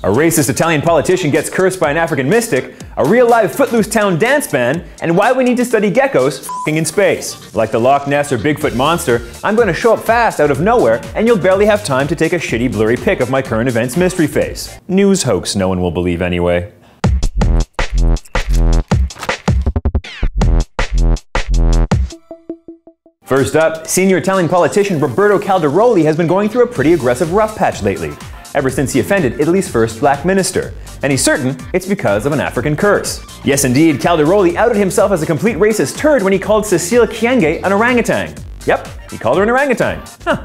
A racist Italian politician gets cursed by an African mystic, a real-live Footloose town dance band, and why we need to study geckos f***ing in space. Like the Loch Ness or Bigfoot monster, I'm going to show up fast out of nowhere, and you'll barely have time to take a shitty blurry pic of my current events mystery face. News hoax no one will believe anyway. First up, senior Italian politician Roberto Calderoli has been going through a pretty aggressive rough patch lately, ever since he offended Italy's first black minister. And he's certain it's because of an African curse. Yes indeed, Calderoli outed himself as a complete racist turd when he called Cecile Kyenge an orangutan. Yep, he called her an orangutan. Huh.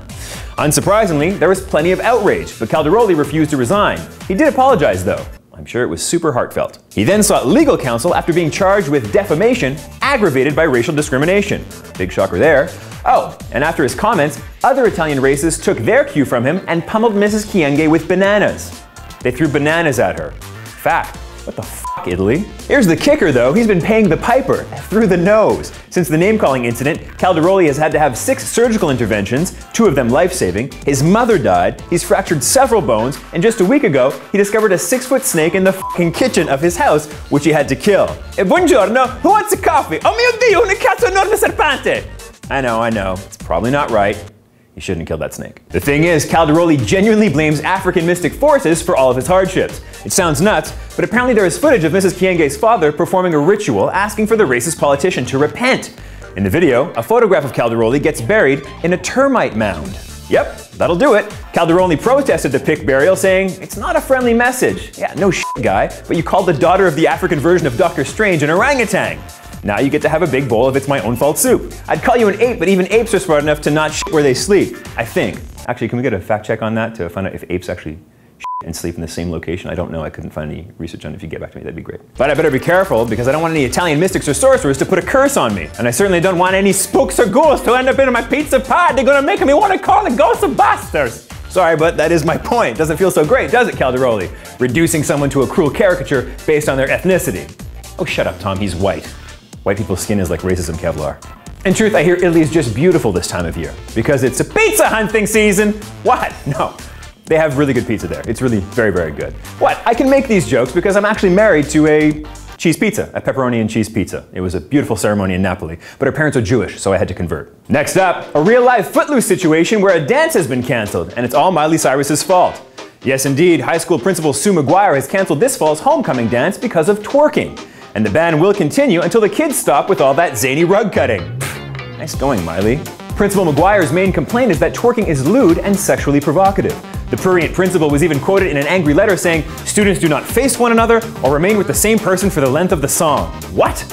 Unsurprisingly, there was plenty of outrage, but Calderoli refused to resign. He did apologize though. I'm sure it was super heartfelt. He then sought legal counsel after being charged with defamation aggravated by racial discrimination. Big shocker there. Oh, and after his comments, other Italian racists took their cue from him and pummeled Mrs. Kyenge with bananas. They threw bananas at her. Fact. What the fuck, Italy? Here's the kicker though, he's been paying the piper through the nose. Since the name-calling incident, Calderoli has had to have 6 surgical interventions, 2 of them life-saving, his mother died, he's fractured several bones, and just a week ago, he discovered a 6-foot snake in the fucking kitchen of his house, which he had to kill. Buongiorno, who wants a coffee? Oh mio Dio, una cazzo enorme serpente! I know, it's probably not right. He shouldn't have killed that snake. The thing is, Calderoli genuinely blames African mystic forces for all of his hardships. It sounds nuts, but apparently there is footage of Mrs. Kyenge's father performing a ritual asking for the racist politician to repent. In the video, a photograph of Calderoli gets buried in a termite mound. Yep, that'll do it. Calderoli protested the pic burial, saying, "It's not a friendly message. Yeah, no shit, guy, but you called the daughter of the African version of Dr. Strange an orangutan. Now you get to have a big bowl of It's My Own Fault soup. I'd call you an ape, but even apes are smart enough to not shit where they sleep. I think." Actually, can we get a fact check on that to find out if apes actually shit and sleep in the same location? I don't know. I couldn't find any research on it. If you get back to me, that'd be great. But I better be careful because I don't want any Italian mystics or sorcerers to put a curse on me. And I certainly don't want any spooks or ghouls to end up in my pizza pie. They're gonna make me want to call the Ghostbusters. Sorry, but that is my point. Doesn't feel so great, does it, Calderoli? Reducing someone to a cruel caricature based on their ethnicity. Oh, shut up, Tom. He's white. White people's skin is like racism Kevlar. In truth, I hear Italy is just beautiful this time of year because it's a pizza hunting season. What? No. They have really good pizza there. It's really very, very good. What? I can make these jokes because I'm actually married to a cheese pizza, a pepperoni and cheese pizza. It was a beautiful ceremony in Napoli, but her parents are Jewish, so I had to convert. Next up, a real-life Footloose situation where a dance has been canceled, and it's all Miley Cyrus's fault. Yes, indeed, high school principal Sue McGuire has canceled this fall's homecoming dance because of twerking. And the ban will continue until the kids stop with all that zany rug cutting. Nice going, Miley. Principal McGuire's main complaint is that twerking is lewd and sexually provocative. The prurient principal was even quoted in an angry letter saying, "Students do not face one another or remain with the same person for the length of the song." What?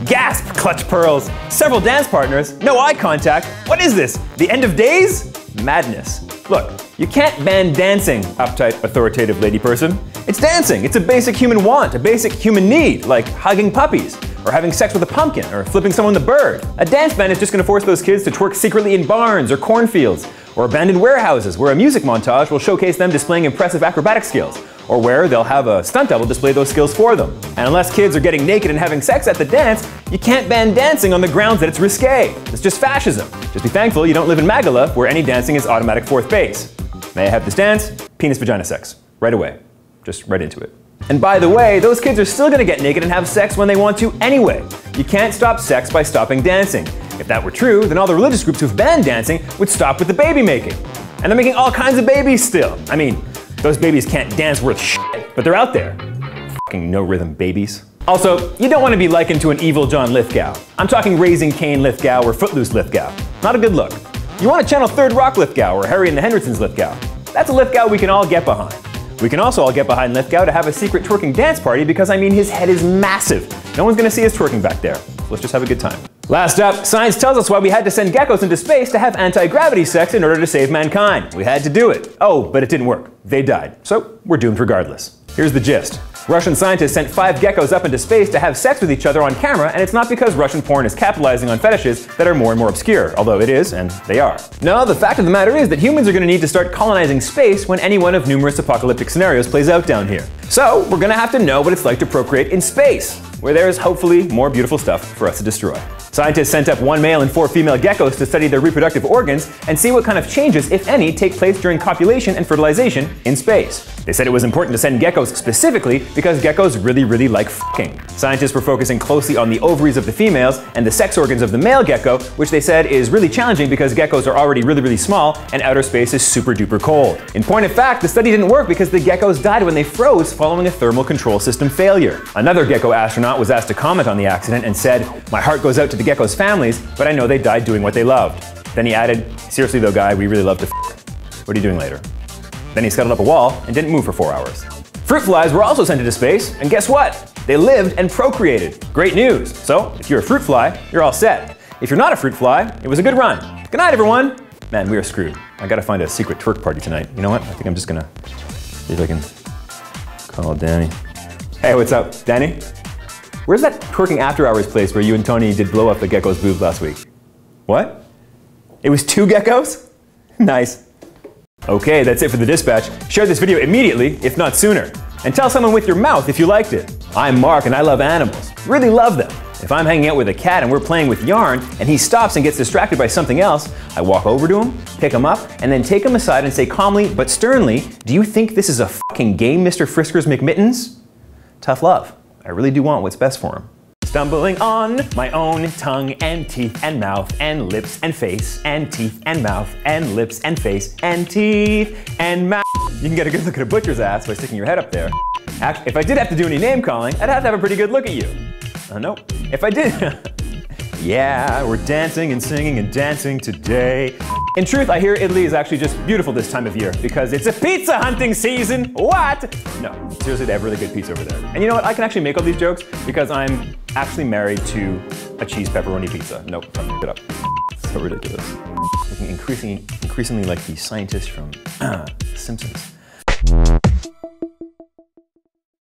Gasp, clutch pearls. Several dance partners, no eye contact. What is this? The end of days? Madness. Look, you can't ban dancing, uptight, authoritative lady person. It's dancing. It's a basic human want, a basic human need, like hugging puppies, or having sex with a pumpkin, or flipping someone the bird. A dance ban is just going to force those kids to twerk secretly in barns or cornfields, or abandoned warehouses where a music montage will showcase them displaying impressive acrobatic skills, or where they'll have a stunt double display those skills for them. And unless kids are getting naked and having sex at the dance, you can't ban dancing on the grounds that it's risque. It's just fascism. Just be thankful you don't live in Magala, where any dancing is automatic 4th base. May I have this dance? Penis-vagina sex. Right away. Just right into it. And by the way, those kids are still gonna get naked and have sex when they want to anyway. You can't stop sex by stopping dancing. If that were true, then all the religious groups who've banned dancing would stop with the baby making. And they're making all kinds of babies still. I mean, those babies can't dance worth shit, but they're out there. Fucking no-rhythm babies. Also, you don't want to be likened to an evil John Lithgow. I'm talking Raising Cain Lithgow or Footloose Lithgow. Not a good look. You want to channel Third Rock Lithgow or Harry and the Hendersons Lithgow. That's a Lithgow we can all get behind. We can also all get behind Lithgow to have a secret twerking dance party because, I mean, his head is massive. No one's gonna see us twerking back there. So let's just have a good time. Last up, science tells us why we had to send geckos into space to have anti-gravity sex in order to save mankind. We had to do it. Oh, but it didn't work. They died. So we're doomed regardless. Here's the gist. Russian scientists sent 5 geckos up into space to have sex with each other on camera, and it's not because Russian porn is capitalizing on fetishes that are more and more obscure, although it is, and they are. No, the fact of the matter is that humans are going to need to start colonizing space when any one of numerous apocalyptic scenarios plays out down here. So we're going to have to know what it's like to procreate in space, where there is hopefully more beautiful stuff for us to destroy. Scientists sent up 1 male and 4 female geckos to study their reproductive organs and see what kind of changes, if any, take place during copulation and fertilization in space. They said it was important to send geckos specifically because geckos really like f***ing. Scientists were focusing closely on the ovaries of the females and the sex organs of the male gecko, which they said is really challenging because geckos are already really small and outer space is super duper cold. In point of fact, the study didn't work because the geckos died when they froze following a thermal control system failure. Another gecko astronaut was asked to comment on the accident and said, "My heart goes out to the geckos' families, but I know they died doing what they loved." Then he added, "Seriously though, guy, we really love to f***. What are you doing later?" Then he scuttled up a wall and didn't move for 4 hours. Fruit flies were also sent into space, and guess what? They lived and procreated. Great news. So, if you're a fruit fly, you're all set. If you're not a fruit fly, it was a good run. Good night, everyone. Man, we are screwed. I gotta find a secret twerk party tonight. You know what? I think I'm just gonna see if I can call Danny. Hey, what's up, Danny? Where's that twerking after hours place where you and Tony did blow up the gecko's boobs last week? What? It was 2 geckos? Nice. Okay, that's it for the dispatch. Share this video immediately, if not sooner. And tell someone with your mouth if you liked it. I'm Mark and I love animals. Really love them. If I'm hanging out with a cat and we're playing with yarn and he stops and gets distracted by something else, I walk over to him, pick him up, and then take him aside and say calmly but sternly, "Do you think this is a fucking game, Mr. Frisker's McMittens?" Tough love. I really do want what's best for him. Stumbling on my own tongue and teeth and mouth and lips and face and teeth and mouth and lips and face and teeth and mouth. You can get a good look at a butcher's ass by sticking your head up there. If I did have to do any name calling, I'd have to have a pretty good look at you. Nope. If I did, yeah, we're dancing and singing and dancing today. In truth, I hear Italy is actually just beautiful this time of year because it's a pizza hunting season. What? No, seriously, they have really good pizza over there. And you know what? I can actually make all these jokes because I'm actually married to a cheese pepperoni pizza. Nope, I fucked it up. So ridiculous. Looking increasingly like the scientist from Simpsons.